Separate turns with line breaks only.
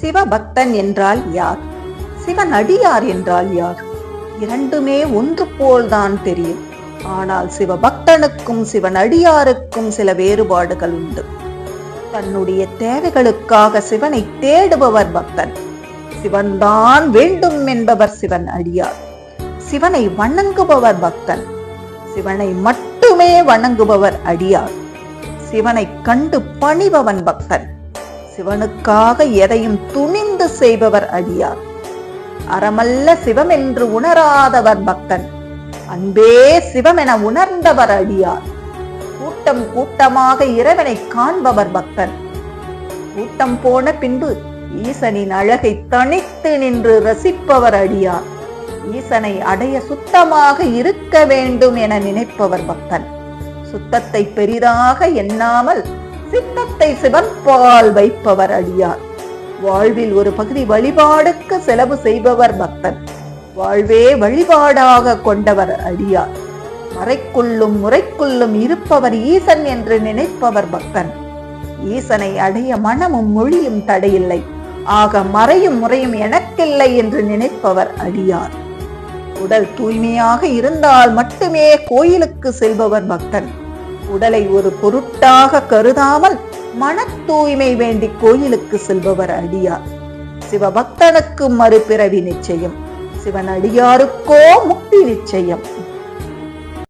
சிவபக்தன் என்றால் யார்? சிவன் அடியார் என்றால் யார்? இரண்டுமே ஒன்று போல்தான் தெரியும். ஆனால் சிவபக்தனுக்கும் சிவன் அடியாருக்கும் சில வேறுபாடுகள் உண்டு. தன்னுடைய தேவைகளுக்காக சிவனை தேடுபவர் பக்தன். சிவன்தான் வேண்டும் என்பவர் சிவன் அடியார். சிவனை வணங்குபவர் பக்தன். சிவனை மட்டுமே வணங்குபவர் அடியார். சிவனை கண்டு பணிபவன் பக்தன். சிவனுக்காக எதையும் துணிந்து செய்பவர் அடியார். அறமல்ல சிவம் என்று உணராதவர் பக்தன். அன்பே சிவம் என உணர்ந்தவர் அடியார். கூட்டம் கூட்டமாக இறைவனை காண்பவர் பக்தன். கூட்டம் போன பின்பு ஈசனின் அழகை தனித்து நின்று ரசிப்பவர் அடியார். ஈசனை அடைய சுத்தமாக இருக்க வேண்டும் என நினைப்பவர் பக்தன். சுத்தத்தை பெரிதாக எண்ணாமல் சித்தத்தை சிவன்பால் வைப்பவர் அடியார். வாழ்வில் ஒரு பகுதி வழிபாடுக்கு செலவு செய்பவர் பக்தன். வாழ்வே வழிபாடாக கொண்டவர் அடியார். மறைக்குள்ளும் முறைக்குள்ளும் இருப்பவர் ஈசன் என்று நினைப்பவர் பக்தன். ஈசனை அடைய மனமும் மொழியும் தடையில்லை. ஆக மறையும் முறையும் எனக்கில்லை என்று நினைப்பவர் அடியார். உடல் தூய்மையாக இருந்தால் மட்டுமே கோயிலுக்கு செல்பவர் பக்தன். உடலை ஒரு பொருட்டாக கருதாமல் மன தூய்மை வேண்டி கோயிலுக்கு செல்பவர் அடியார். சிவபக்தனுக்கு மறுபிறவி நிச்சயம். சிவன் அடியாருக்கோ முக்தி நிச்சயம்.